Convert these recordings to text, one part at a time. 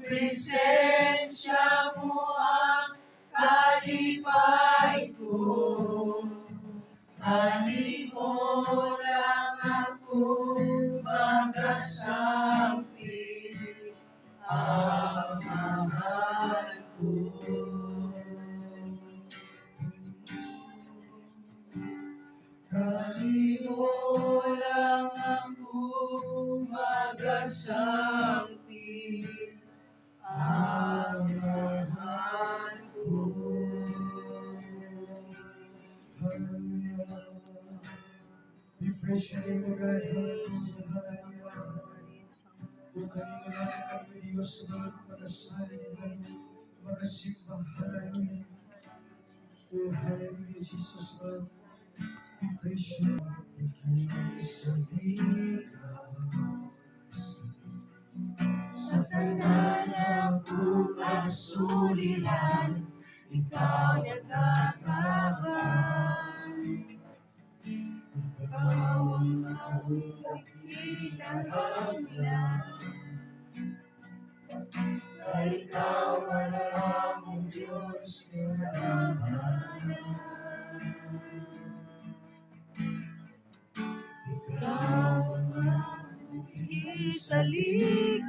presensya mo ang kalipay ko. Ani mo lang ako magasampi, ang mahal ko. Ani mo lang ako magasampi, ang mahal ko. Refresh your name, O God. Hallelujah. Bukan lang kami Diyos na pag-asahin, mag-asimba. Hallelujah. Oh, hallelujah, Jesus, Lord. We praise you. Sa tanan akong kasuliran, ikaw nagkakaroon. Ikaw ang akong kinahanglan. Kay ikaw ang among Diyos kinahanglan. Ikaw ang akong isaligan.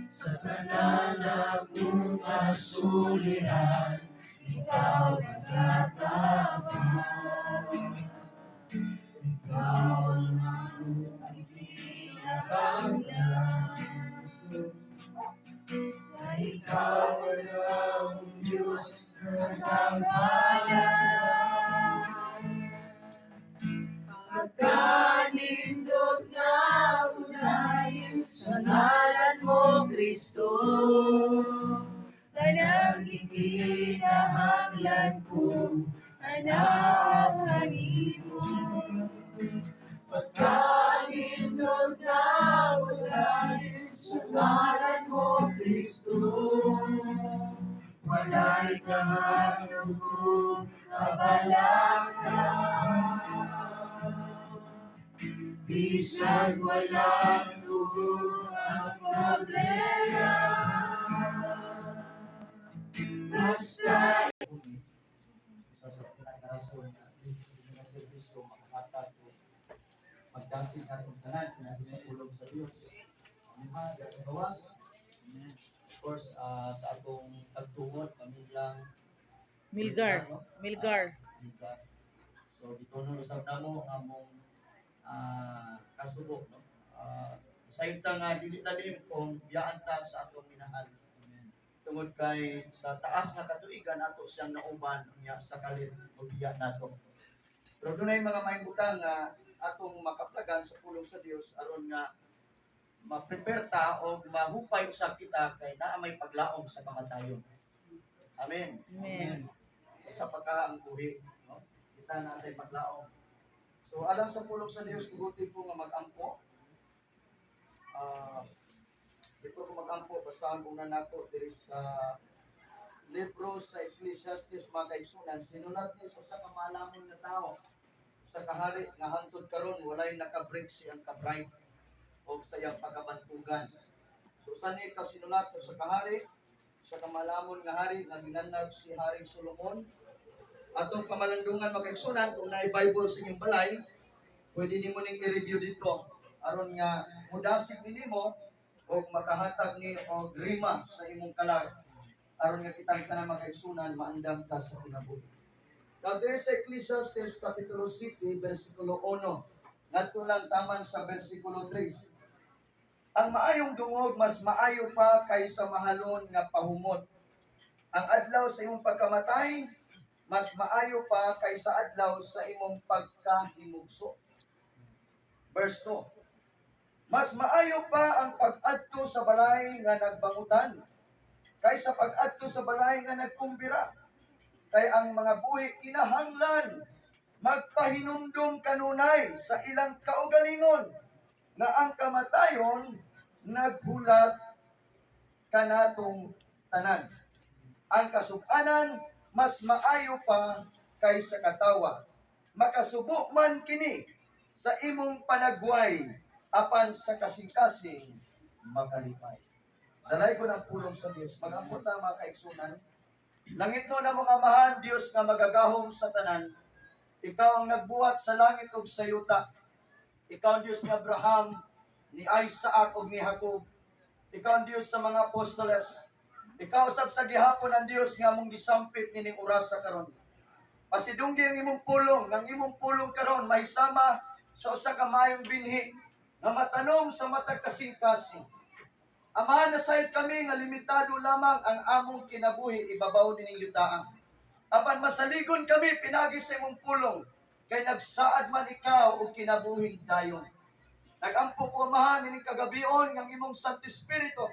Sa tanan akong kasuliran, ikaw nagkatapat. Ikaw ang akong kinahanglan. Na ikaw ang akong Diyos na tampanan. Pagkanindot na unahin sa ngalan mo, Kristo. Tanang ikinahanglan ko, anahanin mo. Pagkanindot na unahin sa ngalan mo, Kristo. Wala'y kahanap ko, kabalaka. Bisag walang tugon ang problema. Basta Isa sa pinaka-rason na at least hindi na si Kristo makahatag o magdasig atong tanan pinagi sa pulong sa Dios. Amen. Sa gawas. Of course, sa atong pagtungod pamilyang Milgar. Milgar. So dito no sa damo among kasubok, no. Sayta nga dili lalim kung biyaan ta sa atong minahal. Tungod kay sa taas nga katuigan ato siyang nauban niya sa kalit o biya nato. Pero dunay mga mahingutang nga atong makaplagan sa pulong sa Dios aron nga ma-prepare ta o mahupay usab kita kay naa may paglaom sa kamatayon. Amen. Amen. Sa pagkaang buhi, no? Kita natin paglaom. So alang sa pulong sa Dios kugutin ko nga mag-ampo. Dito ko mag-ampo, basahan ko na nako diri sa libro sa Ecclesiastes mga kaigsunan. Sinulat ni sa kamalamon nga tao sa kahari nga hangtod karon walay nakabreak siyang kabright o sa iyang pagkabantugan. So sani ka sinulat sa kahari sa kamalamon nga hari nga ginanag si Haring Solomon. Atong kamalandungan mga kaigsunan kung naay Bible sa inyong balay, pwede nimo ning i-review dito aron nga mudasig nimo o makahatag ni o grima sa imong kalag aron nga kitang tanan mga kaigsunan maandam ka sa kinabuhi. Now there is Ecclesiastes Kapitulo 7 versikulo 1 ngadto lang taman sa versikulo 3. Ang maayong dungog mas maayo pa kaysa mahalon nga pahumot. Ang adlaw sa imong pagkamatay mas maayo pa kaysa adlaw sa imong pagkahimugso. Verse 2. Mas maayo pa ang pag-adto sa balay nga nagbangutan kaysa pag-adto sa balay nga nagkumbira. Kay ang mga buhi kinahanglan magpahinumdum kanunay sa ilang kaugalingon na ang kamatayon naghulat kanatong tanan. Ang kasub-anan mas maayo pa kaysa katawa. Makasubo man kini sa imong panagway apan sa kasing-kasing makalipay. Dalay ko ng pulong sa Dios. Mag-ampot na mga kaigsunan. Langit no na mga amahan, Dios nga magagahom sa tanan. Ikaw ang nagbuhat sa langit ug sa yuta. Ikaw ang Diyos ni Abraham, ni Isaac ug ni Jacob. Ikaw ang Diyos sa mga apostoles. Ikaw usab sa gihapon ang Diyos nga among gisampit nining oras sa karon. Pasidunggi ang imong pulong, nang imong pulong karon mahisama sa usa ka maayong binhi nga matanong sa matag kasing-kasing. Amahan na sayod kami nga limitado lamang ang among kinabuhi ibabaw nining yutaan. Apan masaligon kami pinagi sa imong pulong, kay nagsaad man ikaw o kinabuhing dayon. Nagampo ko amahan nining kagabion ng imong Santo Espiritu,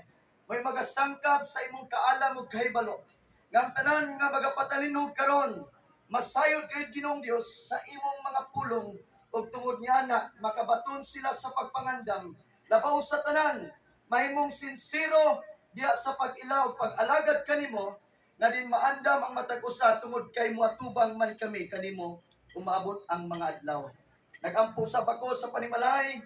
may magasangkap sa imong kaalam ug kahibalo. Ngang tanan nga magapatalinog karon, masayod kay Ginoong Dios sa imong mga pulong ug tungod niya na makabaton sila sa pagpangandam, labaw sa tanan, mahimong sinsero diya sa pag-ilaw, pag-alagad kanimo, na din maandam ang matag usa tungod kay muatubang man kami kanimo umaabot ang mga adlaw. Nagampo sa bako sa panimalay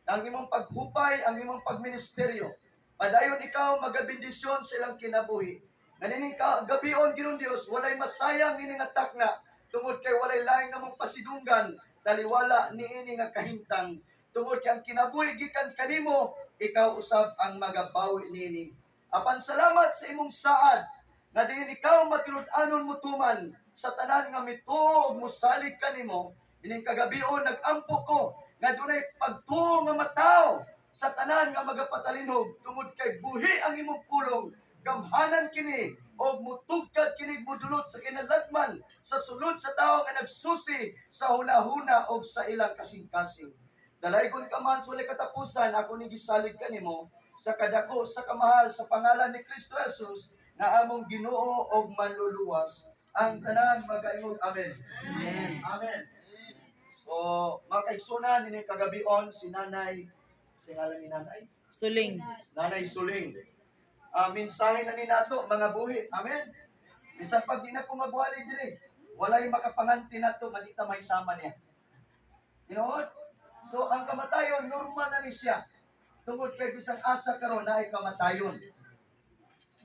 ang imong paghupay, ang imong pagministeryo. Padayon ikaw magabindisyon sa ilang kinabuhi. Nganining gabion Ginoong Dios, walay masayang nining atakna tungod kay walay laing namong pasidunggan taliwala niini nga kahimtang. Tungod kay ang kinabuhi gikan kanimo, ikaw usab ang magabawi niini. Apan salamat sa imong saad na diin ikaw matilud-anon mo tuman sa tanan nga mituog mo salig kanimo. Ining kagabion nagampo ko nga dunay pagtuo nga mataw sa tanan nga magapatalinog tungod kay buhi ang imong pulong, gamhanan kini og mutugkad kinig modulot sa kinalagman sa sulod sa tawo nga nagsusi sa hunahuna og sa ilang kasing-kasing. Dalaygon ka man sa katapusan, ako ni gisalig kanimo sa kadako sa kamahal sa pangalan ni Kristo Jesus na among Ginoo og manluluwas. Ang tanan magaingog. Amen. Amen. Amen. So, mga kaigsunan, ini kagabion si Nanay, si ngalan ni Nanay? Suling. Nanay Suling. Mensahe na ni nato mga buhi. Amen. Bisan pag di na ko magwali diri, walay makapanganti nato nga di ta may sama niya. Tinuod? So ang kamatayon normal na ni siya. Tungod kay bisang asa karon na ay kamatayon.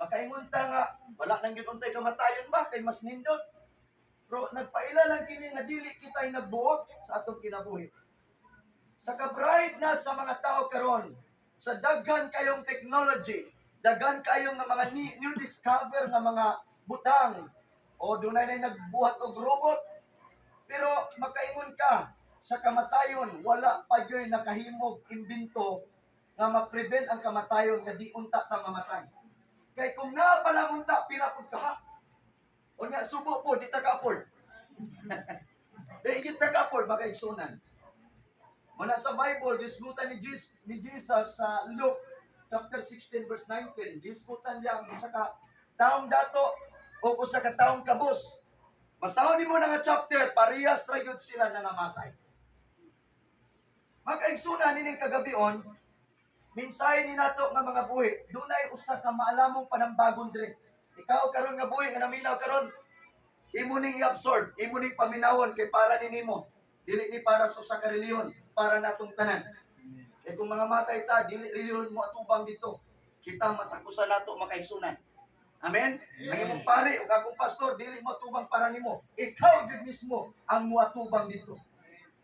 Makaingon ta nga wala nang gyud untay kamatayon ba kay mas nindot. Pero nagpaila lang kini nga dili kitay nagbuot sa atong kinabuhi. Sa ka-bright na sa mga tao karon, sa daghan kayong technology, daghan kayong nga mga new discover nga mga butang o dunay na nagbuhat og robot, pero makaingon ka sa kamatayon wala pa gyoy nakahimog imbento nga ma-prevent ang kamatayon nga di unta ta mamatay. Kay kung naa pala unta pila pud kaha, o nga subo po di ta ka-afford. Di ta ka-afford makaigsunan. Muna sa Bible, disgutan ni Jesus sa Luke chapter 16 verse 19. Disgutan niya ang usa ka taong dato o usa ka taong kabus. Basahon nimo na nga chapter, parehas ra gyud sila nangamatay. Makaigsunan nining kagabion, mensahe ni nato nga mga buhi, dunay usa ka maalamong panambagon dire. Ikaw karon nga buhi nga naminaw karon, imo ning i-absorb, imo ning paminawon kay para ninimo. Dili ni para sa usa ka reliyon, para natong tanan. Kay kung mga matay ta, dili reliyon mo atubang dito. Kita matagusan nato makaigsunan. Amen? Ang imong pare o akong pastor, dili mo atubang para nimo. Ikaw gyud mismo ang muatubang dito.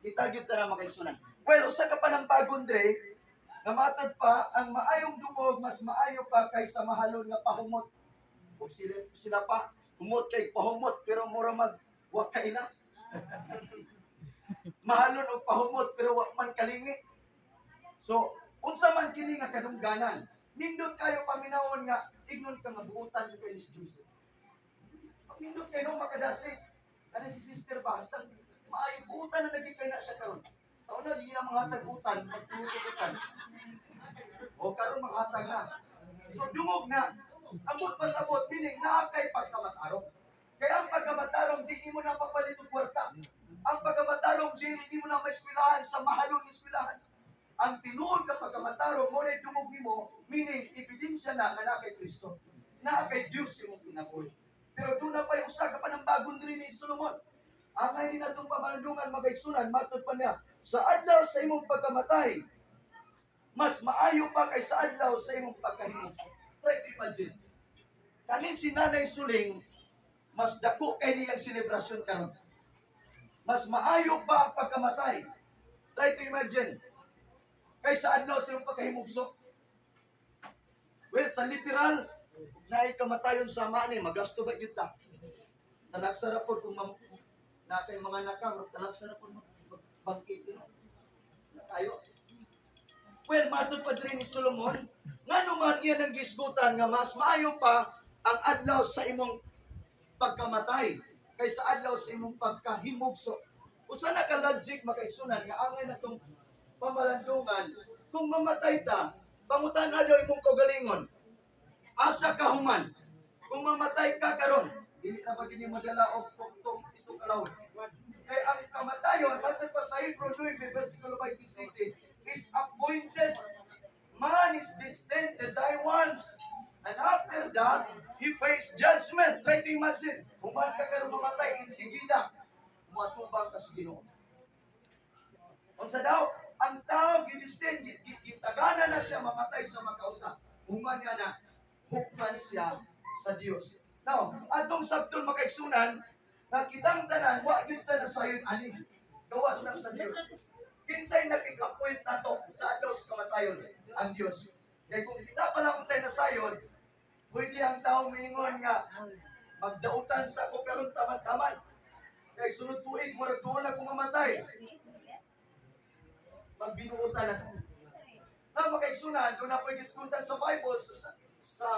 Kita gyud ta na makaigsunan. Well, usa ka pa ng bagong dire, nga matod pa ang maayong dungog mas maayo pa kaysa mahalon nga pahumot. O sila pa humot kay pahumot pero mura wa kaila. Mahalon og pahumot pero wa man kalingi. So, unsa man kini nga kadungganan, nindot kayo paminawon nga ignon ka nga buutan kay ni Jesus. Nindot kayo no makadasit. Ano si Sister Basta, maayo buutan na naging kay na siya karon. Sa una di na mga tagutan, magtututan. O karon mga hatag na. So dungog na. Ambot pasabot meaning naa kay pagkamatarong. Kaya ang pagkamatarong di mo na papalit og kwarta. Ang pagkamatarong di mo na maeskwelahan sa mahalong eskwelahan. Ang tinuod nga pagkamatarong mo na dungog nimo, meaning ebidensya na nga kay Kristo. Na kay Dios imong kinabuhi. Pero doon na pa'y usa ka pa ng bagong diri ni Solomon. Ang ngayon natong pamanandungan magaigsunan, matod pa niya, sa adlaw sa imong pagkamatay, mas maayo pa kaysa adlaw sa imong pagkahimugso. Try to imagine. Kani si Nanay Suling, mas dako kay niyang selebrasyon karon. Mas maayo pa ang pagkamatay. Try to imagine. Kaysa adlaw sa imong pagkahimugso. Well, sa literal, na kamatayon sa mani, magasto ba kita? Talagsara po kung na kay mga nakam, talagsara po magbangkit. Tayo. Well, matod pa rin ni Solomon, nga naman iyan ang gisgutan nga mas maayo pa ang adlaw sa imong pagkamatay kaysa adlaw sa imong pagkahimugso. Usa na ka logic makaigsunan nga angay na tong pamalandungan kung mamatay ta, pangutan-a daw imong kagalingon. Asa ka human? Kung mamatay ka karon, dili na ba kini madala og tuktok itong kalawon. Kay ang kamatayon, matod pa sa Hebrew 9 versikulo 27, is appointed. Man is destined to die once. And after that, he faced judgment. Try to imagine. Human ka karon mamatay, insigida, matubang ka sa Ginoo. Unsa daw? Ang tao, gitagana na siya mamatay sa makausa. Human nga na, hukman siya sa Dios. Now, atong sabton makaigsunan, na kitang tanan, wa gyud ta na sayon ani. Gawas lang sa Dios. Kinsay nakik-appoint nato sa adlaw sa kamatayon ang Dios. Kaya kung kita pa lang tayo na sayon, pwede ang tao mingon nga magdautan sa ko karon taman-taman. Kay sunod tuig murag tuon ako mamatay. Magbinuotan ako. Na makaigsunan, doon na pwede iskuntan sa Bible sa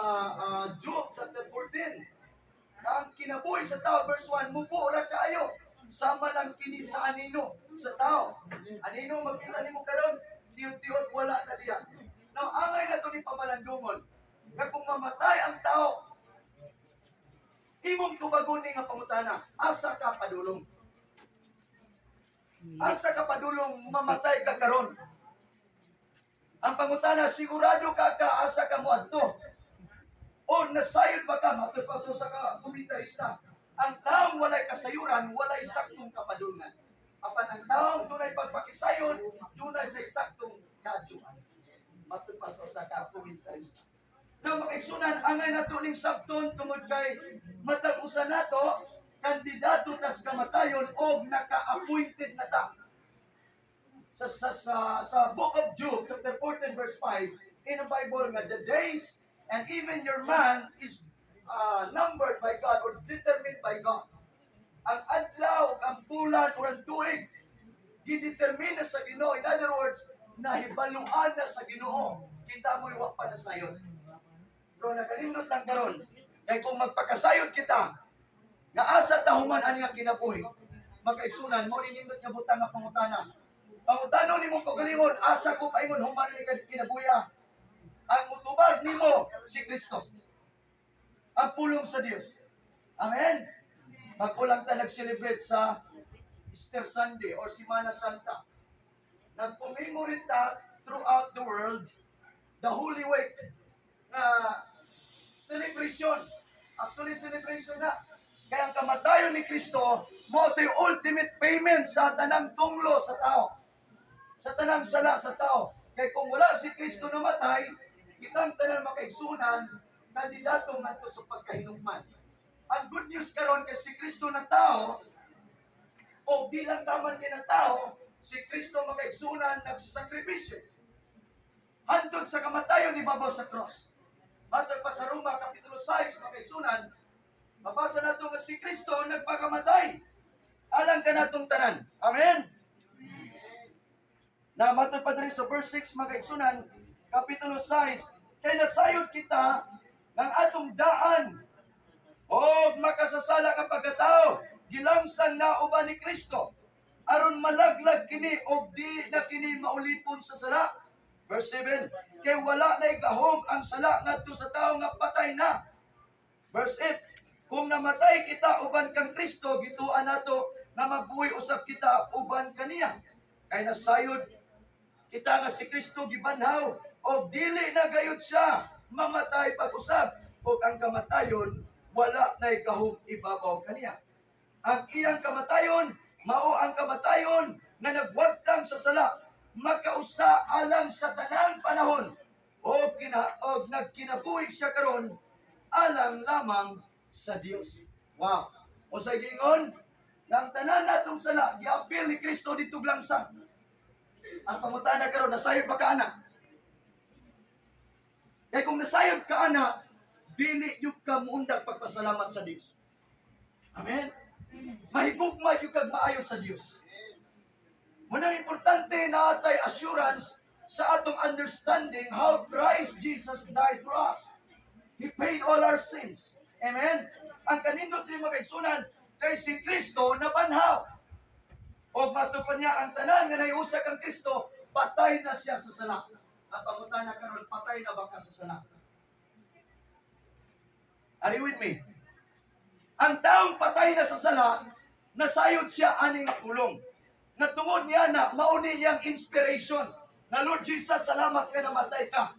Job chapter 14. Ang kinabuhi sa tao, verse 1, mubo ra kaayo. Sama lang kini sa anino sa tao. Anino, makita ni mo karon, tiyot-tiyot, wala na diya. Now, angay na ito ni pamalandungon. Na kung mamatay ang tao, imong tubagunin nga pangutana, asa ka padulong. Asa ka padulong mamatay ka karon. Ang pangutana, sigurado ka asa ka mo adto. O nasayod ba ka, matupaso sa komentarista, ang taong walay kasayuran, walay saktong kapadulngan. Apan ang taong dunay pagpakisayod, dunay sa saktong kaduan. Matupaso sa komentarista. Na makaigsunan, angay nato ning sabton tungod kay matag-usa nato, kandidato tas kamatayon o naka-appointed na ta. Sa Book of Job, chapter 14, verse 5, in the Bible nga, the days and even your man is numbered by God or determined by God. Ang adlaw, ang bulan, o ang tuig, gidetermine sa Ginoo. In other words, nahibaluan na sa Ginoo. Kita mo'y wa pa na sayon. Pero nakalindot lang karon. Kaya kung magpakasayod kita, nga asa tahuman ani nga kinabuhi, magkaigsunan, mo ninindot nga butang nga pangutana. Pangutano ni mong kagalingon, asa ko paingon, human ni kinabuhi. Ang mutubag nimo si Kristo. Ang pulong sa Dios. Amen. Pag-ulang ta nag-celebrate sa Easter Sunday or Semana Santa. Nag-commemorate ta throughout the world the Holy Week na celebration. Actually, celebration na. Kaya ang kamatayon ni Kristo, mo ito yung ultimate payment sa tanang tunglo sa tao. Sa tanang sala sa tao. Kaya kung wala si Kristo namatay, kitang tanan makaigsunan, kandidato nga sa pagkahinugman. Ang good news karon kay si Kristo na tao, o di lang taman kay na tao, si Kristo makaigsunan nagsasakripisyo. Hantod sa kamatayon ni babaw sa cross. Matod pa sa Roma, Kapitulo 6, makaigsunan, mabasa na nga si Kristo nagpakamatay. Alang ka na itong tanan. Amen? Na matod pa rin sa verse 6, makaigsunan, Kapitulo 6, kay nasayod kita ng atong daan o makasasala ka pagkatao, gilamsang na uban ni Kristo, aron malaglag kini o di na kini maulipon sa sala. Verse 7, kay wala na igahom ang sala ngadto sa tao nga patay na. Verse 8, kung namatay kita uban kang Kristo, gituan nato na mabuhi usab kita uban kaniya. Kay nasayod kita nga si Kristo gibanhaw o dili na gayud siya mamatay pag-usab o ang kamatayon wala na ikahong ibabaw kaniya. Ang iyang kamatayon mao ang kamatayon na nagwagtang sa sala, makausa alang sa tanang panahon o nagkinabuhi siya karon alang lamang sa Dios. Wow. O sa giingon, ng tanan natong sala giapil ni Kristo dito langsa. Ang pangutana karon, nasayod ba ka ana? Kaya kung nasayod ka ana, dili yung ka muundag pagpasalamat sa Dios. Amen? Mahigugma yung kag maayo sa Dios. Munang importante na atay assurance sa atong understanding how Christ Jesus died for us. He paid all our sins. Amen? Ang kanindot din mga kaigsunan, kay si Kristo nabanhaw. O matupan niya ang tanan nga naiusa kang Kristo, patay na siya sa sala. Ang pangutana karon, patay na ba ka sa sala? Are you with me? Ang taong patay na sa sala, nasayod siya aning pulong. Natungod niya na mauni iyang inspiration. Na Lord Jesus, salamat ka namatay ka.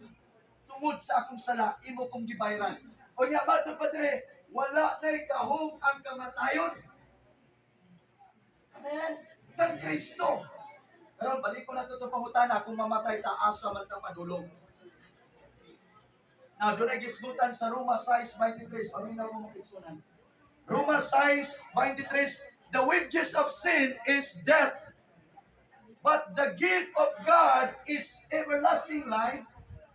Tungod sa akong sala, imo kong gibayran. O niya ba ito, Padre, wala na'y kahong ang kamatayon. Amen? Kang Kristo. Pero balik ko na ito pangutana, kung mamatay ta, asa man ta padulong. Now, doon ay gisgutan sa Roma 6:23. Paminaw mo makiksunan. Roma 6:23. The wages of sin is death, but the gift of God is everlasting life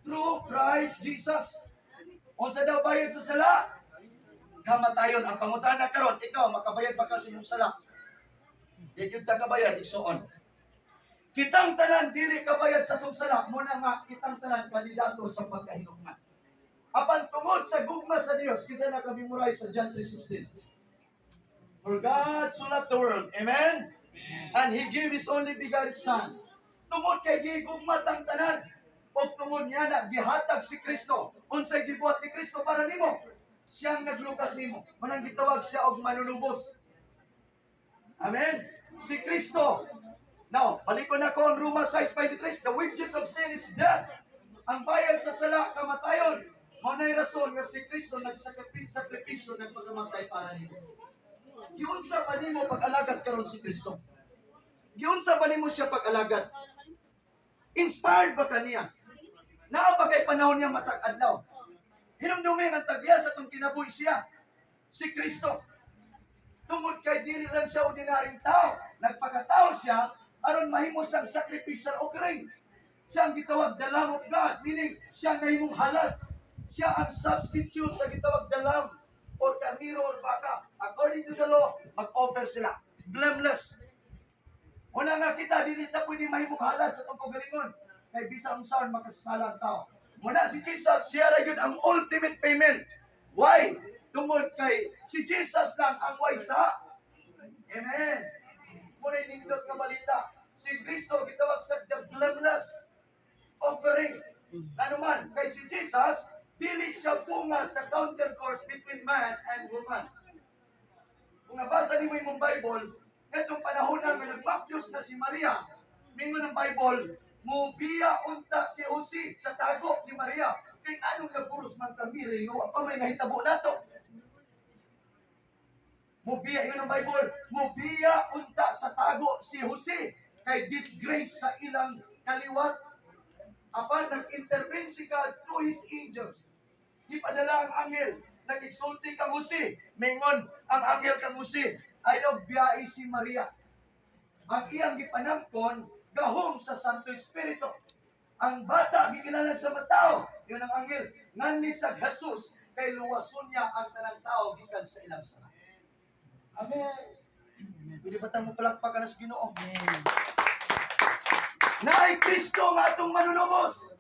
through Christ Jesus. Unsa daw bayad sa sala? Kamatayon. Ang pangutana karon, ikaw makabayad ba ka sa imong sala? Di gyud ta kabayad, igsuon. Kitang tanan dili kabayad sa tong sala, muna nga kitang tanan kandidato sa pagkahinugman. Apan tungod sa gugma sa Dios, kisa naka-memorize sa John 3:16. For God so loved the world, amen? And He gave His only begotten Son. Tungod kay gigugma tang tanan, o tungod niya na gihatag si Kristo. Unsay gibuhat ni Kristo para nimo? Siyang naglugat nimo. Manang gitawag siya og manunubos. Amen? Si Kristo. Now, balik ko na ko ang Roma 6:23. The wages of sin is death. Ang bayad sa sala, kamatayon. Maunay rason nga si Kristo nagsakripisyo nagpagamatay para nimo. Giunsa ba nimo pag-alagad karon si Kristo? Giunsa ba nimo siya pag-alagad? Inspired ba kaniya? Naa ba kay panahon niya matag adlaw? Hinumdumin ang tagya sa itong kinabuhi siya. Si Kristo. Tungod kay dili lang siya ordinaryong tao. Nagpakatao siya, aron mahimo siyang sacrificial offering. Siya ang gitawag the Lamb of God, meaning siya ang nahimong halal. Siya ang substitute sa gitawag the Lamb or kaniro or baka. According to the law, mag-offer sila. Blameless. Una nga kita, dili na pwede mahimong halal sa itong kagalingon. Kay bisa ang saan makasasala ang tao. Muna si Jesus, siya ra yun ang ultimate payment. Why? Tungod kay si Jesus lang ang way sa. Amen. Muna inindot nga balita. Si Kristo gitawag sa the blameless offering. Ano man, kay si Jesus, dili siya bunga sa countercourse between man and woman. Kung nabasa niyo yung Bible, itong panahon na nag-baptize na si Maria, mingon ng Bible, mubiya unta si Jose sa tago ni Maria. Kaya anong nagpuros man kamiri, nga pa may nahitabo na to. Mubiya, yun ang Bible, mubiya unta sa tago si Jose. Kay disgrace sa ilang kaliwat. Apan nag-intervene si God through His angels. Ipadala ang angel, nag-exulti kang Jose. Mingon ang angel kang Jose, ayaw biyai si Maria. Ang iyang gipanamkon, gahom sa Santo Espiritu. Ang bata, gikilala sa matao. Yun ang angel. Nganli sa Jesus, kay luwason niya ang tanang tao gikan sa ilang sana. Amen. Pwede ba tayo palakpakan na sa Ginoo? Na ay Kristo nga itong manunubos.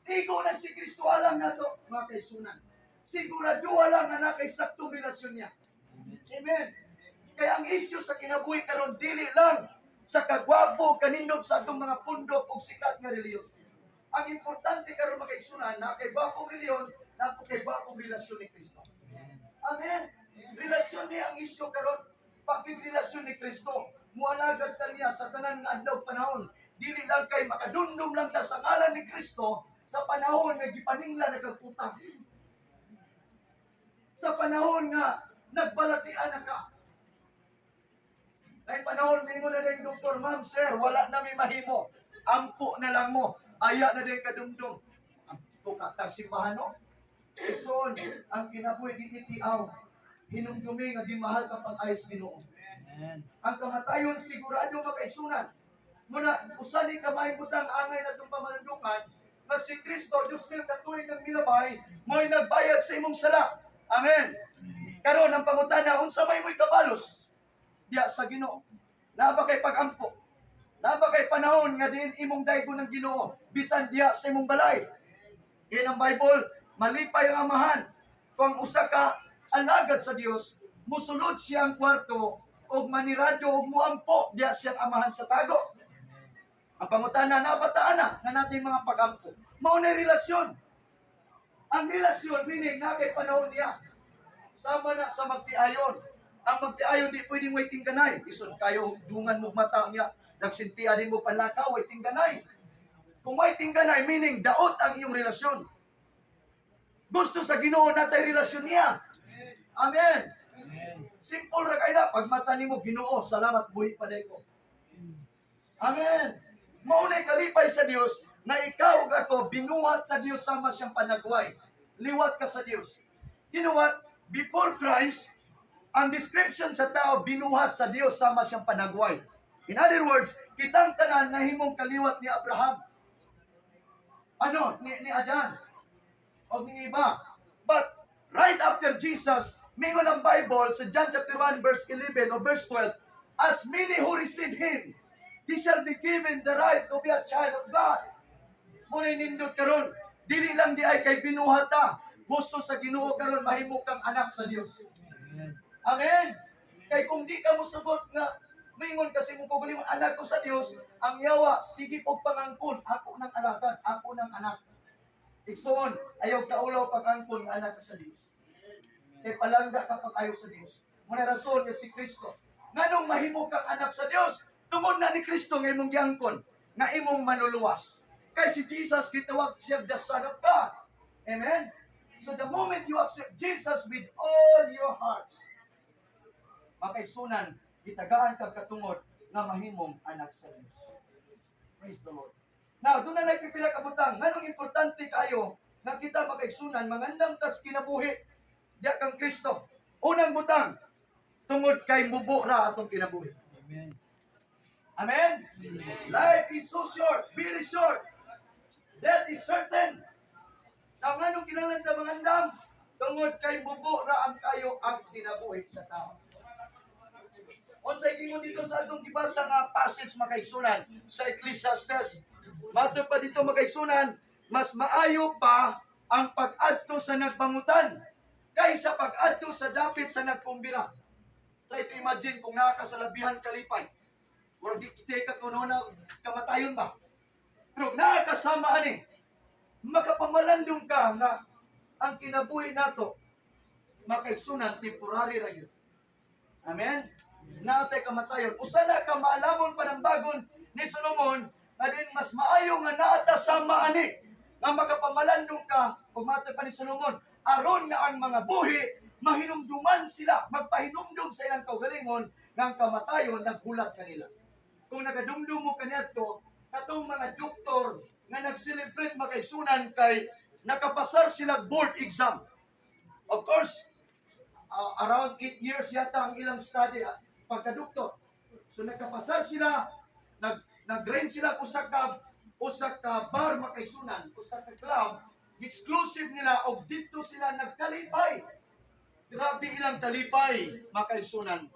Igo na si Kristo alam na ito, mga kaisunan. Sigurado alam na kay saktong relasyon niya. Amen. Kaya ang issue sa kinabuhi karon dili lang sa kagwapo, kanindot sa atong mga pundok o sikat nga reliyon. Ang importante karon mga kaisunan na kay gwapong reliyon, na kay gwapong relasyon ni Kristo. Amen. Relasyon niya ang issue karon. Pagkigrelasyon ni Kristo, mualagad ta niya sa tanan nga adlaw panahon. Dili lang kay makadumdum lang ta sa ngalan ni Kristo sa panahon nga gipaningla nagkagutang. Sa panahon nga nagbalatian na ka. Ay panahon mingon na ding doktor, ma'am, sir, wala na mi mahimo. ampo na lang mo. Aya na din kadumdum. Ang tukatag simbahan, no? So, ang kinabuhi di itiaw. Hinumdumi nga di mahal kapag ayos Ginoo. Ang kamatayon sigurado makaigsunan. Muna, usani ka mahibutang angay na itong pamanundungan na si Kristo, Diyos nil katuig ng milabay, mo'y nagbayad sa imong sala. Amen. Karon ang pangutana, unsa may mo'y kabalos? Diya sa Ginoo. Naba kay pagampo. Naba kay panahon nga din imong daygo ng Ginoo, bisan diya sa imong balay. Yan ang Bible, malipay ang amahan. Kung usa ka alagad sa Dios, musulod siya ang kwarto og manirado og muampo diya siyang amahan sa tago. Ang pangutana, nabataan na nga nating mga pagampo. Mao na relasyon. Ang relasyon, meaning na kay panahon niya. Sama na sa magtiayon. Ang magtiayon di pwedeng waiting ganay. Isod kayo, dungan mo mata niya. Nagsintiya din mo panlakaw, waiting ganay. Kung waiting ganay, meaning daot ang iyong relasyon. Gusto sa Ginoo natay relasyon niya. Amen. Simple ra kay na. Pag mata nimo Ginoo, salamat buhi paday ko. Amen. Maunay kalipay sa Dios na ikaw ug ako binuhat sa Dios sama siyang panagway. Liwat ka sa Dios. You know what? Before Christ, ang description sa tao binuhat sa Dios sama siyang panagway. In other words, kitang tanan na himong kaliwat ni Abraham. Ano? Ni Adan. O ni iba. But right after Jesus, mingon ang Bible sa John chapter 1 verse 11 o verse 12, as many who receive Him, He shall be given the right to be a child of God. Muna nindot karon, dili lang di ay kay binuhata. Gusto sa Ginoo karon mahimo kang anak sa Dios. Amen. Kay kung di ka mosugot nga mingon kasi mo kugulim anak ko sa Dios, ang yawa sige pog pangangkon, ako nang alakan, ako nang anak. Igsoon, ayaw kaulaw pag-angkon nga anak ka sa Dios. Kay palangga ka pag ayaw sa Dios. Muna rason nga si Kristo. Nganong mahimo kang anak sa Dios? Tungod na ni Kristo nga imong giangkon, nga imong manluluwas. Kay si Jesus gitawag siya the Son of God. Amen? So the moment you accept Jesus with all your hearts, makaigsunan, gitagaan kag katungod nga mahimong anak sa Dios. Praise the Lord. Now, doon na lang pipila kabutang. Nganong importante kayo na kita makaigsunan, mangandam tas kinabuhi, diya kang Kristo. Unang butang, tungod kay mubo ra atong kinabuhi. Amen. Amen? Life is so short, very short. Death is certain. Now, nganong kinahanglan ta mangandam? Tungod kay mubo ra ang kayo ang kinabuhi sa tao. Unsay gingon dito sa atong gibasa nga passage makaigsunan sa Ecclesiastes. Mato pa dito makaigsunan, mas maayo pa ang pag-adto sa nagbangutan kaysa pag-adto sa dapit sa nagkumbira. Try to imagine kung nakakasalabihan kalipay. Or di kita kuno na kamatayon ba? Pero nakakasama ani, makapamalandong ka nga ang kinabuhi nato makaigsunan temporary ra gyud. Amen. Naatay kamatayon. Usa na ka maalamon pa ng bagon ni Solomon na din mas maayo nga naata sama ani nga makapamalandong ka ug matay pa ni Solomon aron nga ang mga buhi mahinumduman sila, magpahinumdum sa ilang kaugalingon nga ang kamatayon naghulat kanila. Kung nagadumdum mo kaniadto, katong mga doktor nga nag-celebrate makaigsunan kay nakapasar sila board exam. Of course, around 8 years yata ang ilang study pagka-doktor. So nakapasar sila, nag-range sila usa ka bar makaigsunan, usa ka club, exclusive nila og dito sila nagkalipay. Grabe ilang talipay makaigsunan.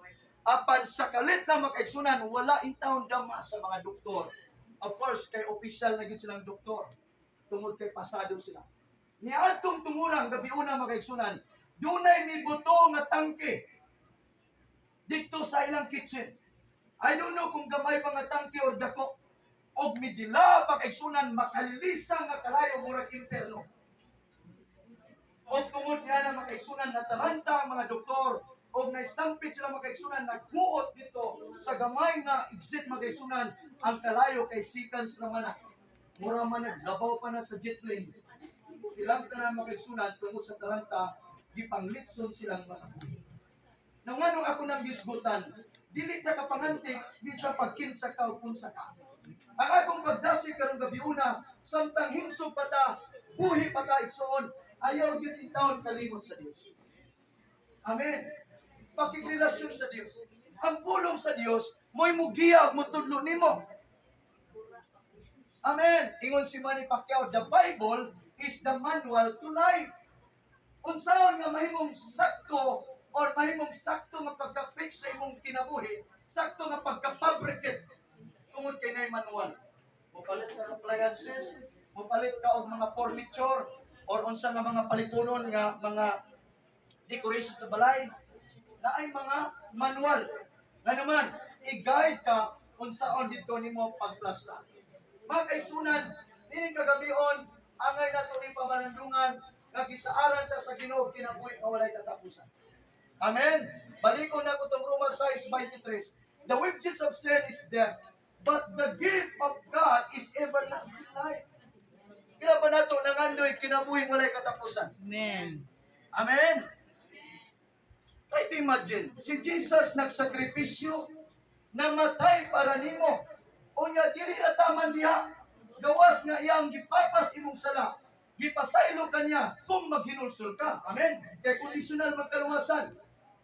Apan sa kalit na makaigsunan, wala intawon dama sa mga doktor. Of course, kay official na gid silang doktor. Tungod kay pasado sila. Niadtong tumurang gabi una makaigsunan, dunay mibuto nga tangke dito sa ilang kitchen. I don't know kung gamay pa nga tangke or dako. Og midila makaigsunan makalisa nga kalayo murag interno. Og tungod nga na makaigsunan nataranta ang mga doktor og na-stampede sila makaigsunan, nagbuot dito sa gamay nga exit makaigsunan ang kalayo kay seconds naman na. Mura man naglabaw pa na sa jet plane. Ilang tanan makaigsunan tungod sa taranta, gipanglitson silang mga buhi. Nang anong ako nang gisgutan, dili ta kapangantik bisa pagkinsa ka o kunsa ka. Ang akong pagdasig karong gabiuna, samtang hinsog pa ta, buhi pa ta igsoon, ayaw gyud intawon kalimot sa Dios. Amen. Pakigrelasyon sa Dios. Ang pulong sa Dios mo'y mugiya ug mutudlo nimo. Amen. Ingon si Manny Pacquiao, the Bible is the manual to life. Unsaon nga mahimong sakto or mahimong sakto nga pagka-fix sa imong kinabuhi, sakto nga pagka-fabricate tungod kay nay manual. Mupalit ka ng appliances, mupalit ka og mga furniture or unsa nga mga palitunon nga mga decoration sa balay na ay mga manual. Nga naman, i-guide ka unsaon dito nimo pagplasta. Mga kaigsunan, ining kagabion, angay nato ni pamanandungan nga gisaaran ta sa Ginoo kinabuhi nga walay katapusan. Amen. Balikon na ko tong Romans 6:23. The wages of sin is death, but the gift of God is everlasting life. Kaya ba nato nangandoy kinabuhi nga walay katapusan? Amen. Amen. Try to imagine, si Jesus nagsakripisyo, namatay para nimo. Unya dili na taman diha, gawas nga iyang gipapas imong sala, gipasaylo kanya kung maghinulsol ka. Amen. Kay kondisyonal magkaluwasan.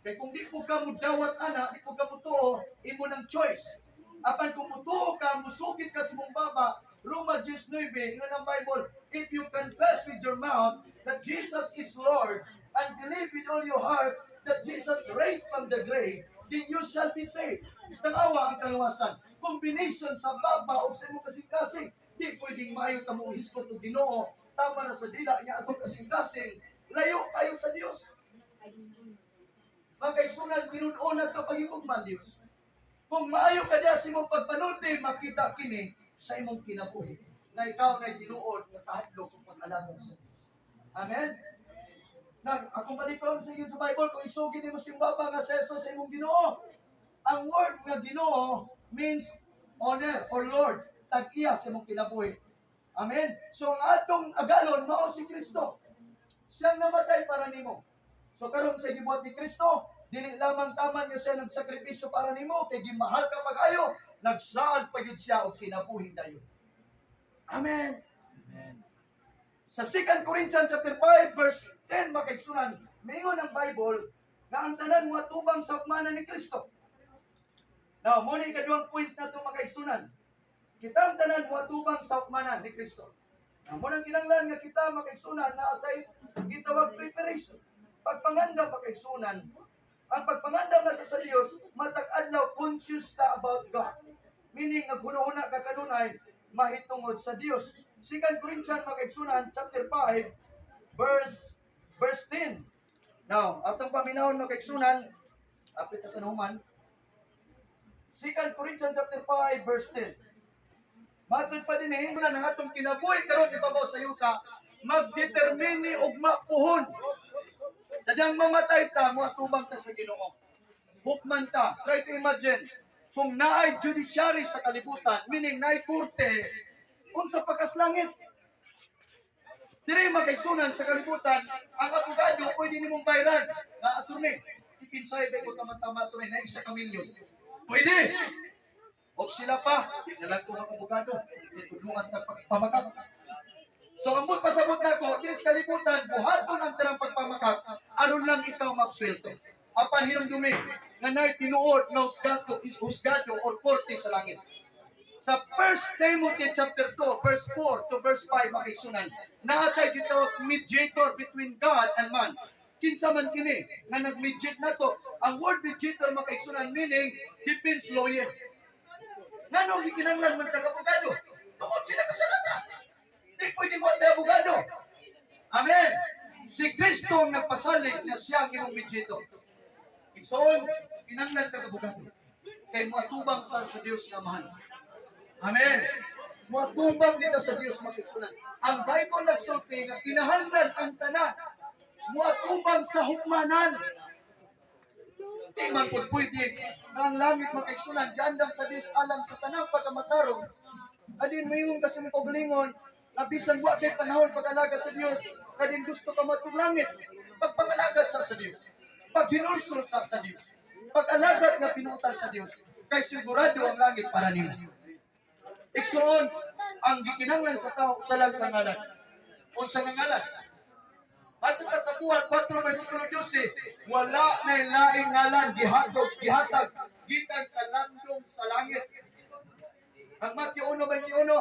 Kay kung di po ka mudawat ana, di po ka mutuo, imo ng choice. Apan kung mutuo ka, musugid ka sa imong baba, Roma 10:9, yun ang Bible, if you confess with your mouth that Jesus is Lord, and believe with all your hearts that Jesus raised from the grave, then you shall be saved. Tangawa ang kaluwasan. Combination sa baba o sa imong kasing-kasing. Di pwedeng maayo ta mong hiskot o Ginoo, tama na sa dila niya atong kasing-kasing. Layo kayo sa Dios. Mga kaigsunan, tinud-on na ito pag-ibugman Dios. Kung maayo ka diya sa imong pagpanulti, makita kini sa imong kinabuhi na ikaw na'y tinuod na kahadlok kung pag-alaman sa Dios. Amen? Akong balikon sa inyo sa Bible, kung isugin mo simbaba nga sa Jesus sa imong Ginoo, ang word nga Ginoo means honor or Lord. Tag-iya sa imong kinabuhi. Amen? So ang atong agalon, mao si Kristo. Siyang namatay para nimo. So karon sa gibuhat ni Kristo, dili lamang taman nga siya nagsakripisyo para nimo, kay gimahal ka pag-ayo, nagsaad pa gyud siya og kinabuhi dayon. Amen. Amen. Sa 2 Corinthians chapter 5 verse 10 makaigsunan, mingon ang Bible na ang tanan mga tubang sa hukmanan ni Kristo. Now, mo ni kaduhang points na ito makaigsunan. Kita ang tanan mga tubang sa hukmanan ni Kristo. Now, mo nang kinanglan nga kita makaigsunan na atay gitawag preparation. Pagpangandam makaigsunan, ang pagpangandam natin sa Dios, matag adlaw conscious ka about God. Meaning, naghuna-huna ka kanunay, mahitungod sa Dios. 2 Corinthians makaigsunan, chapter 5, verse 10. Now, atong paminahon makaigsunan, apit na tanuman, 2 Corinthians chapter 5, verse 10. Matod pa din hindulan ang atong kinabuhi karon ibabaw sa yuta, magdetermine og mapuhon. Sadyang mamatay ta, muatubang ta sa Ginoo. Hukman ta. Try to imagine, kung naay judiciary sa kalibutan, meaning naay korte, unsa pagkaslangit. Diri makaigsunan sa kalibutan, ang abogado pwede nimong bayaran na attorney. Ipinsay ko tama-tama ito na isa ka milyon. Pwede. O sila pa, nalang ko mga abogado, itulungan na pagpamakak. So ambot pasabot na ko, diri sa kalibutan, buhaton ang tanang pagpamakak, aron lang ikaw magsweldo. Apan hinumdumi, nga na'y tinuod na husgado or korte sa langit. Sa 1 Timothy chapter 2, verse 4 to verse 5, makaigsunan, naatay dito mediator between God and man. Kinsa man kini nga nag-mediate nato. Ang word mediator makaigsunan meaning defense lawyer. Nganong gikinanglan man taga-abogado? Tungod kila kasalanan. Di pwede mo tayo abogado. Amen. Si Kristo ang nagpasalig na siya ang imong mediator. Igsoon, kinanglan taga-abogado. Kay matubang sa Diyos nga mahal. Amen. Matubang dito sa Diyos makiksunan. Ang Bible nagsulti nga kinahanglan ang tanan. Matubang sa hukmanan. Di man po pwede na ang langit makiksunan. Gandang sa Diyos alam sa tanang pagkamatarong. Adin mayroon kasi mong paglingon na bisan wa kay panahon pag-alagad sa Diyos. Kadin gusto ka matong langit. Pagpangalagad sa Diyos. Paghinulsol sa Diyos. Pag-alagad nga pinutan sa Diyos. Kay sigurado ang langit para nimo. Iksoon, ang gikinanglan sa tao sa lang ngalan. Unsa nga ngalan? Ato ka sa buhat 4 versikulo 12, wala na laing ngalan gihatag gikan sa landong sa langit. Ang Mateo 1:21,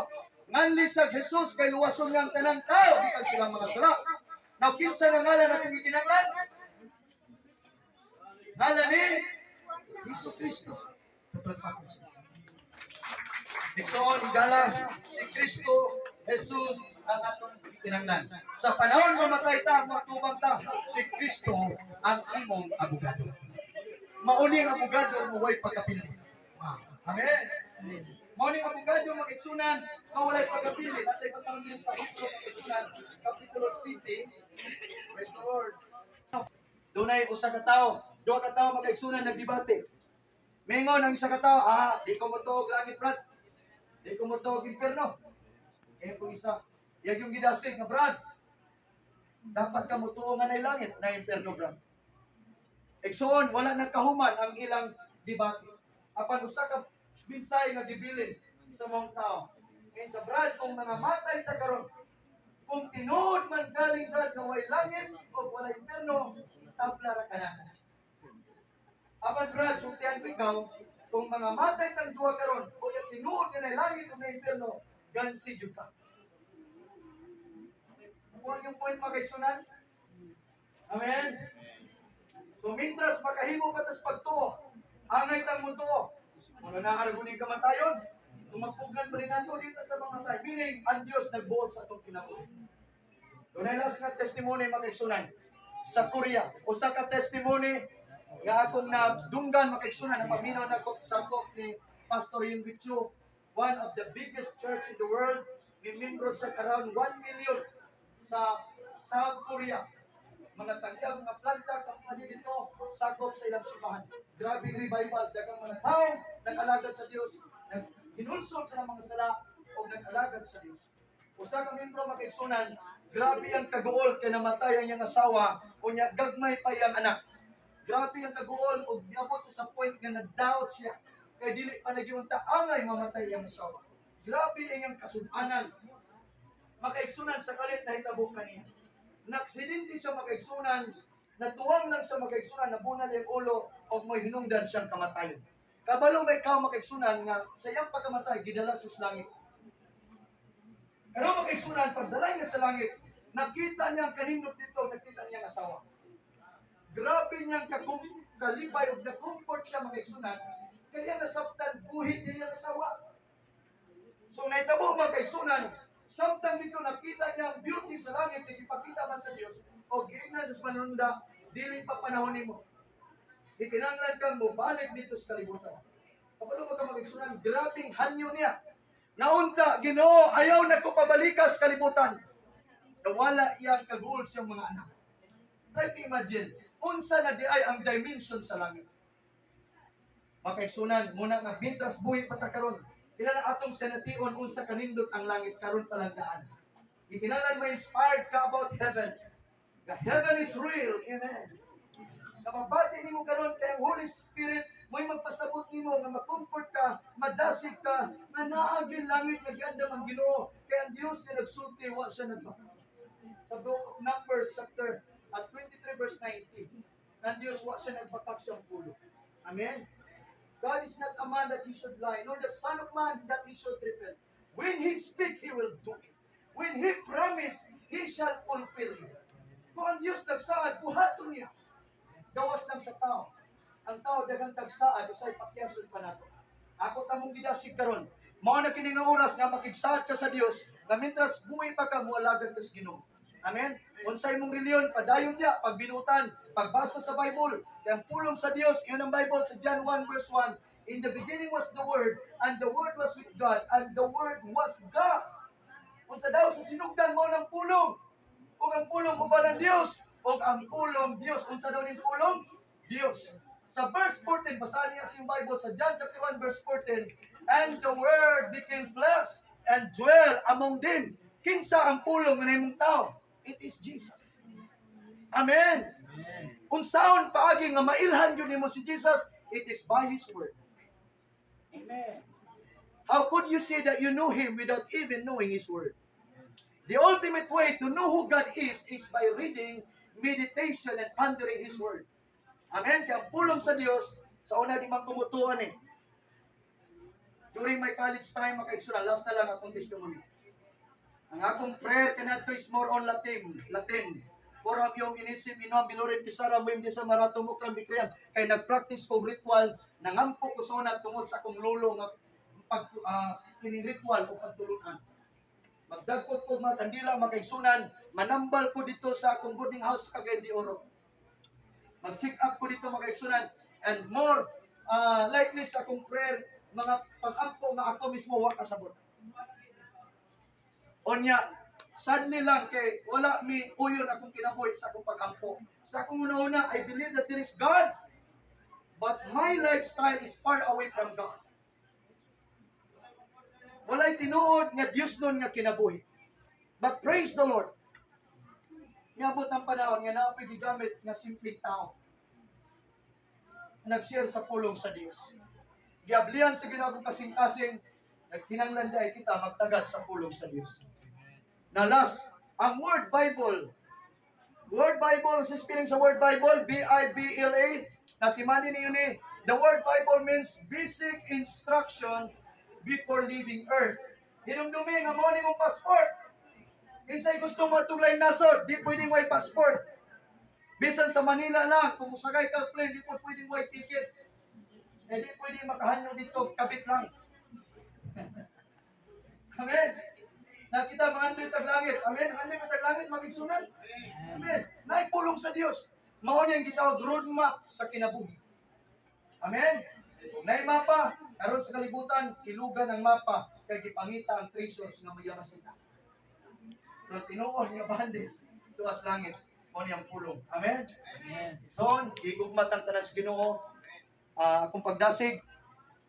nganli sa Jesus kay luwason nga ang tanang tao gikan silang mga sala. Now kinsa nga ngalan atong gikinanglan? Ngalan ni Hesus Kristo. Iksoon, igala si Kristo Jesus ang atong gikinanglan. Sa panahon mamatay ta, matubang ta, si Kristo ang imong abogado. Mauning abogado mo way pagkapili. Amen. Mauning abogado makigsunan mawalay pagkapili. Atay pasang din sa Hebrews makigsunan kapitulo 7. Praise the Lord. Dunay usa ka tawo, duha ka tawo makaigsunan nagdebate. Mingon ang isa ka tawo, di ko motuog langit, Brad. Di ko motuog impierno. Eh po isa, yan yung gidasig na, Brad. Dapat ka motuog nga na langit na impierno, Brad. Eksoon, wala nang kahuman ang ilang debate. Apan usa ka binsay nga gibilin sa mga tao. Ngayon sa Brad, kung mga matay ta karon, kung tinuod man galing Brad na way langit o wala impierno, tabla ra ka na. Apan Brad, sultihan ko ikaw, kung mga matay tang duha karon o yung tinuod ka na langit o na impierno, gansi jud ka. Huwag yung point makaigsunan. Amen? So, mintras makahimo ka tas pagtuo, angay tang mutuo. Ano na arguning kamatayon? Tumagpugnan pa rin nato, dito at mamatay. Meaning, ang Diyos nagbuot sa itong kinabuhi. Doon ay last nga testimony makaigsunan. Sa Korea, usa ka testimony nga akong nadunggan makaigsunan ang paminaw na sakop ni Pastor Yung Gichu, one of the biggest church in the world, may membro sa around 1 million sa South Korea. Mga tagyag, mga planta, kapatid dito, sakop sa ilang simbahan. Grabe revival, dagang mga tao, nag-alagad sa Diyos, hinulsol sa mga sala, o nag-alagad sa Diyos. Usa ka membro makaigsunan, grabe ang kaguol kay namatay ang iyang asawa, o niya gagmay pa iyang anak. Grabe ang kaguol, o niabot sa point nga nag-doubt siya, kay dili pa nagiunta angay mamatay iyang asawa. Grabe ang iyang kasudanan. Makaigsunan sa kalit na hitabo kaniya. Naksidente siya makaigsunan, natuwang lang siya makaigsunan, nabunal yung ulo, o may hinungdan siyang kamatayon. Kabalo may ikaw makaigsunan nga sa iyang pagkamatay, gidala sa langit. Pero makaigsunan, pagdalay niya sa langit, nakita niya ang kanindot dito, nakita niya ang asawa. Grabe niyang kalibay o na-comfort siya makaigsunan, kaya nasabtan buhi niya ang asawa. So naitabo makaigsunan, samtang dito nakita niya ang beauty sa langit, ipakita man sa Diyos, o giignan sa panunda, dili pa panahon nimo. Ikinanglan kang mo, balik dito sa kalibutan. Kapalo mo ka mag-igsunan, grabing hanyo niya. Naunta, Ginoo, ayaw na ko pabalikas kalibutan. Nawala iyang kaguol siyang mga anak. Try to imagine, unsa na di ay ang dimension sa langit. Makaigsunan, muna nga, mintras buhi patakaron, Kinala atong senation unsa kanindot ang langit karon pa lang daan. Ikinahanglan ma-inspired ka about heaven. The heaven is real. Amen. Kapabati nimo karon kay ang Holy Spirit mo'y magpasabot nimo nga ma-comfort ka, madasig ka, nga naagi langit nga giandam ang Ginoo. Kay ang Dios nga nagsulti wa siya nagbaka. Sa book of Numbers chapter 23 verse 19. Ang Dios wa siya nagbakak siyang pulo. Amen. God is not a man that he should lie, nor the son of man that he should repent. When he speak, he will do it. When he promise, he shall fulfill it. Kung ang Diyos nagsaad, buhaton niya. Gawas lang sa tao. Ang tao dagang tagsaad, usay pakyason pa nato. Ako tamong gidasig karon. Mao na kini nga oras nga makigsaad ka sa Dios, na mintras buhay pa ka mualagad ka sa Ginoo. Amen. Unsay mong reliyon, padayon niya, pagbinutan, pagbasa sa Bible, kaya ang pulong sa Dios, yun ang Bible sa John 1 verse 1. In the beginning was the Word, and the Word was with God, and the Word was God. Unsa daw sa sinugdan mo ng pulong, o ang pulong uban ng Dios, o ang pulong Dios. Unsa daw ning pulong? Dios. Sa verse 14, basahin niya sa Bible sa John chapter 1 verse 14, and the Word became flesh and dwell among them. Kinsa ang pulong nga nahimong tao? It is Jesus. Amen. Unsaon paagi nga mailhan yun nimo si Jesus, it is by His Word. Amen. How could you say that you know Him without even knowing His Word? The ultimate way to know who God is by reading, meditation, and pondering His Word. Amen? Kaya ang pulong sa Diyos, sa una di man kumutuan eh. During my college time, makaigsunan, last na lang akong testimony. Ang akong prayer kanato is more on Latin. Koram yung inisip, inom, bilurin, kisara, mo hindi sa maratong muklang bikriyan. Kaya nag-practice ko ritual, nangampo ko sa una tungod sa akong lulo nga ritual o pagtulunan. Magdagkot ko mga kandila, makaigsunan, manambal ko dito sa akong boarding house Cagayan de Oro. Mag-check up ko dito makaigsunan. And more likely sa akong prayer, mga pag-ampo nga ako mismo wakasabot. Onya, sadly lang kay wala mi uyon akong kinabuhi sa akong pag-ampo. Sa akong una-una, I believe that there is God, but my lifestyle is far away from God. Walay tinuod nga Dios nun nga kinabuhi. But praise the Lord. Niabot ang panahon nga naapoy gigamit nga simpleng tao. Nag-share sa pulong sa Dios. Giablihan sa ginagong kasing-kasing, nagkinanglan dahil kita magtagad sa pulong sa Dios. Na last, ang Word Bible, sa spelling sa Word Bible, B-I-B-L-A, natimani niyo ni, the Word Bible means basic instruction before leaving earth. Hinumdumi nga mo ni mong passport. Kinsay gusto mo tuglay nasod, di pwedeng may passport. Bisan sa Manila lang, kung sakay ka plane, di po pwedeng may ticket. Eh di pwedeng makahanyong dito, kabit lang. Amen. Nakita mga andoy taglangit. Amen. Andoy taglangit, magigsunan. Amen. Naipulong sa Dios. Mao niyang gitawag roadmap sa kinabuhi. Amen. Kung naimapa, karon sa kalibutan, kilugan ang mapa, kay gipangita ang treasures nga mayaman sila. Pero tinuon nga bandi, tuwas langit, mo niyang pulong. Amen? Amen. So, igugmat ang tanan sa Ginoo. Akong pagdasig,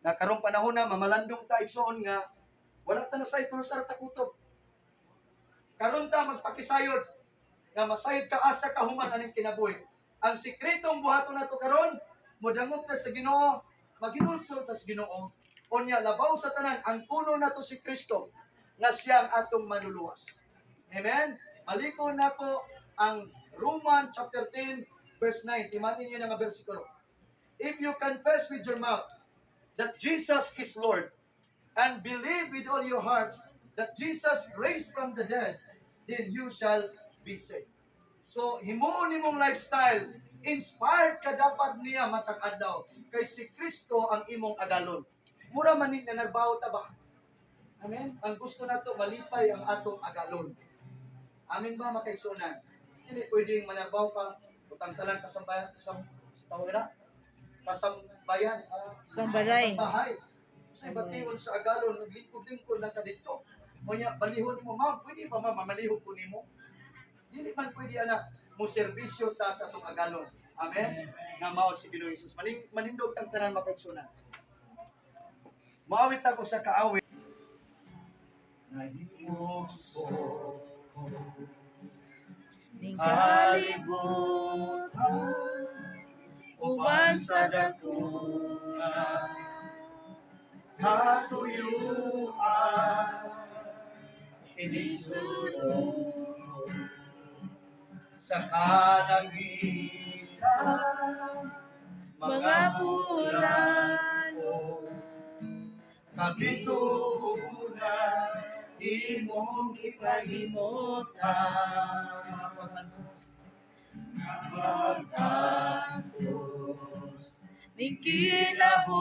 na karong panahon na, mamalandong ta igsoon nga, wala ta na say pero sa takutob. Karon ta magpakisayod, nga masayod ka asa kahuman aning kinabuhi. Ang sikretong buhaton nato karon, modangop ta sa Ginoo, maginulsol sa Ginoo. Unya labaw sa tanan ang puno nato si Kristo nga siya ang atong manluluwas. Amen. Maliko nako ang Roman chapter 10 verse 9. Timanin niyo nga bersikulo. If you confess with your mouth that Jesus is Lord and believe with all your hearts that Jesus raised from the dead, then you shall be saved. So himuon nimong lifestyle, inspired ka dapat niya matag adlaw kay si Kristo ang imong agalon. Mura man ni nagbaw ta ba? Amen. Ang gusto nato malipay ang atong agalon. Amen ba makaigsunan? Hindi pwedeng manarbaw ka utang talang kasambayan kasambayan Sambalay. kasambahay. Sa batingon sa agalon naglingkod-lingkod lang ka dito. Unya balihon nimo, ma'am, pwede ba mamalihog ko nimo? Dili man pwede ana mo serbisyo ta sa atong agalon. Amen. Nga mao si Ginoong Hesus. Manindog tang tanan makaigsunan. Maawit ako sa kaawit. Nahimokso Ning kalibutan, uban sa dakutan, katuyuan, inisulong sa kalangitan, mga bulan, kabitunan, imong ipahimutan, magkantos, ning kinabuhi,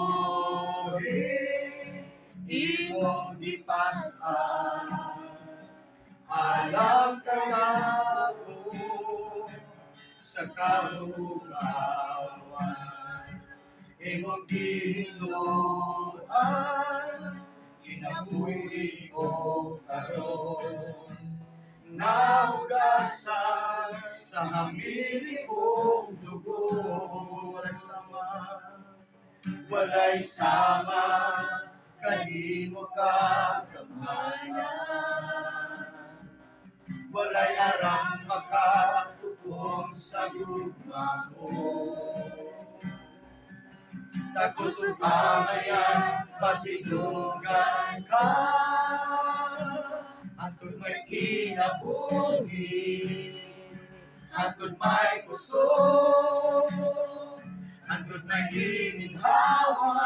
imong dipasan, alam ka na sa kalugawan, imong ginuan, kinabuhi o karon, nahugasan sa hamili kong dugo, walay sama, kanimo ka kamanan, walay arang makatukom sa gugma mo. Takos ug pangayan, pasidunggan ka. Hantod may kinabuhi, hantod may kusog, hantod may gininhawa.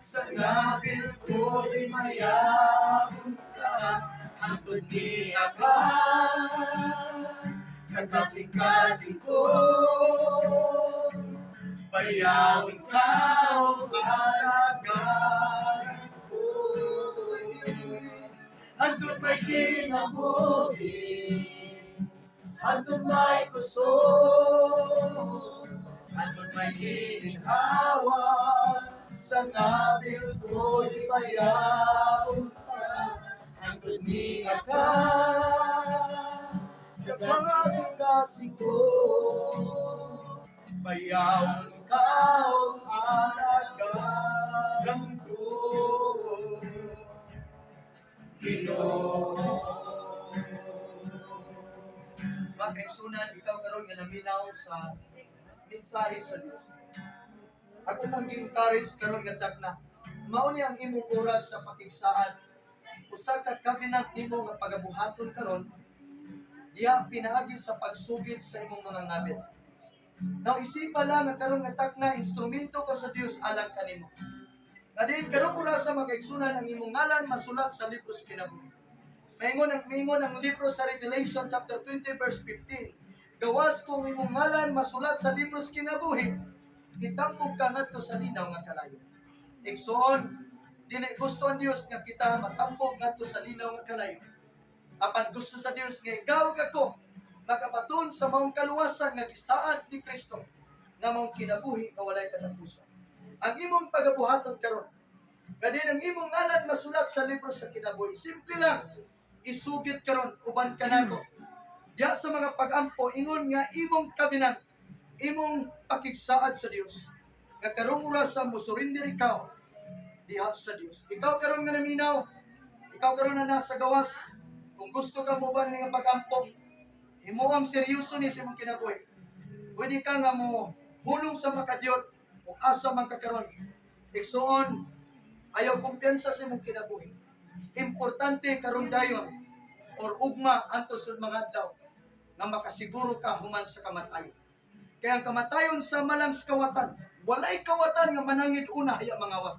Sa labil ko'y mayabong ka, hantod niya ka. Sa kasing-kasing ko, bayawin ka o alagaan ko. Hantod may kinabuhi, hantod may kusog, hantod may gininhawa. Sa nabil ko'y bayawin ka, hantod niya ka. Sa kasing-kasing ko, bayawin ka o alagaan ko. Ginoo. Makaigsunan, ikaw karon nga naminaw sa mensahe sa Dios. Ako nang gi-encourage karon nga takna. Mao ni ang imong oras sa pakigsaan. Usa ka kabinet nimo nga pagabuhaton karon, diha pinaagi sa pagsugid sa imong mga ngabit. Now isipa lang nga karon nga takna instrumento ka sa Dios alang kanimo. Kadin karon oras sa makaigsunan ang imong ngalan masulat sa libro sa kinabuhi. Maingon ang libro sa Revelation chapter 20 verse 15. Gawas kung imong ngalan masulat sa libro sa kinabuhi, itambog ka ngadto sa linaw nga kalayo. Igsoon, dili gusto ang Dios nga kita matambog ngadto sa linaw nga kalayo. Apan gusto sa Dios nga ikaw kako makapaton sa maong kaluwasan nga gisaad ni Kristo nga maong kinabuhi nga walay katapusan. Ang imong pagabuhaton karon, kadin ang imong ngalan masulat sa libro sa kinabuhi. Simple lang, isugid karon uban kanako. Diya sa mga pag-ampo ingon nga imong kabinan, imong pakigsaad sa Dios. Nga karong oras sa musurrender ikaw diha sa Dios. Ikaw karon nga naminaw, ikaw karon na nasa gawas. Kung gusto ka mo ba nga pag-ampo, imo ang seryoso ni sa imong kinabuhi. Pwede ka nga mo hulong sa makadiyot ug asa man ka karon. Igsoon, ayaw kumpiyansa sa imong kinabuhi. Importante karon dayon or ugma anto sa mga adlaw nga makasiguro ka human sa kamatayon. Kaya ang kamatayon sa malang kawatan, walay kawatan nga manangid una haya mangawat.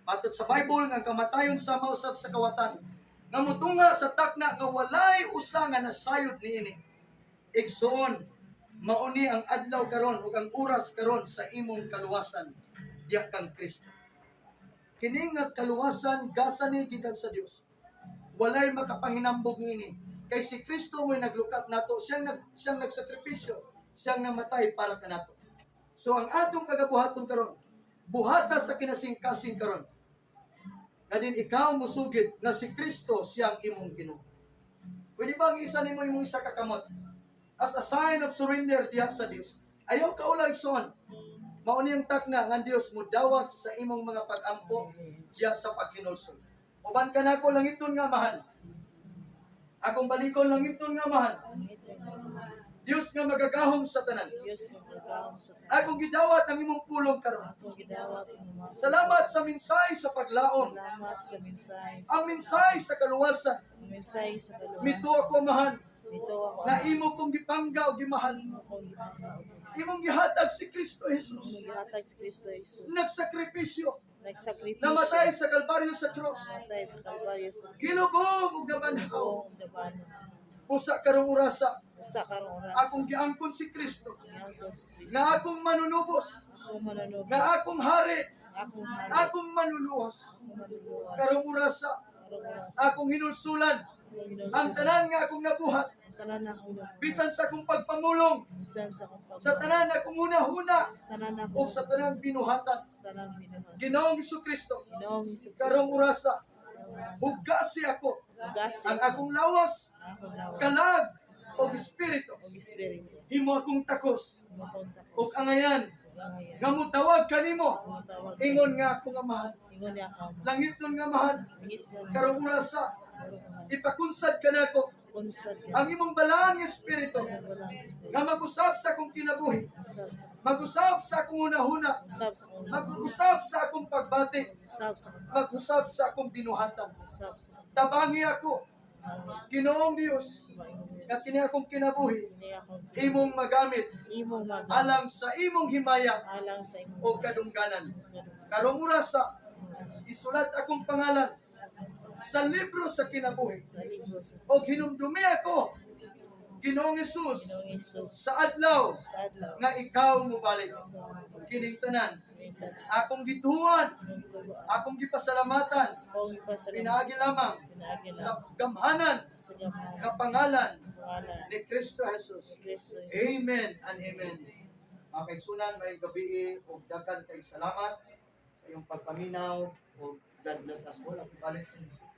Matod sa Bible nga kamatayon sa mausab sa kawatan, nga mutunga sa takna nga walay usa nga nasayod niini. Igsoon, mauni ang adlaw karon ug ang oras karon sa imong kaluwasan diha kang Kristo. Kini nga kaluwasan gasa ni gikan sa Dios. Walay makapanginambog niini. Kay si Kristo mo'y naglukat nato, siyang nagsakripisyo, siyang namatay para kanato. So ang atong kagabuhaton karon, buhata sa kinasing-kasing karon. Kadin ikaw musugid na si Kristo siyang imong Ginoo. Pwede ba ang isa nimo imong isa ka kamot? As a sign of surrender diha sa Dios. Ayaw ka ulag son. Mao ni ang takna nga Dios mo dawat sa imong mga pag-ampo diha sa paghinulsol. Uban kanako langiton nga mahal. Akong balikon langiton nga mahal. Dios nga magagahom sa tanan. Akong gidawat ang imong pulong karon. Salamat sa minsay sa paglaom. Ang minsay sa kaluwasan. Mito ako mahal. Na imo kong gipangga o gimahal. Imong gihatag si Kristo Jesus. Nagsakripisyo. Namatay sa Kalbaryo sa cross. Gilubong ug nabanhaw. Usa karong orasa. Akong giangkon si Kristo. Nga akong manunubos. Nga akong hari. Akong manuluwas. Karong orasa. Akong hinulsulan. Ang tanan nga akong nabuhat. Bisan sa akong pagpamulong. Sa tanan akong hunahuna. O sa tanan binuhatan. Ginoong Jesucristo. Karong orasa. Bugasi ako. Ang akong lawas. Kalag. O espiritu. Himo akong takos. O angayan. Nga mutawag kanimo. Ingon nga akong amahan. Langit nun nga mahal. Karong orasa. Ipakunsad ka nako Unsad ka. ang imong balaan nga espiritu nga mag-usab sa akong kinabuhi, Usab sa mag-usab sa akong hunahuna, usab sa kung mag-usab sa akong pagbati, usab sa mag-usab sa akong binuhatan. usab sa Tabangi ako, Ginoong Dios, maingon. nga kini akong kinabuhi, Hindi ako imong magamit imong alang sa imong himaya alang sa imong o kadungganan. Karong orasa, isulat akong pangalan sa libro sa kinabuhi. sa libro sa O hinumdumi ako, Ginoong Hesus, Ginoong Hesus sa adlaw sa adlaw nga ikaw mubalik. Kining tanan, akong gituan, akong gipasalamatan, kung ipasalamat pinaagi lamang pinaagi sa lang gamhanan sa gamay nga pangalan wala ni Kristo Jesus. Kristo Amen and amen. Mga kaigsunan, may gabi o daghan kay salamat sa iyong pagpaminaw o God bless us all. Balik sa inyo.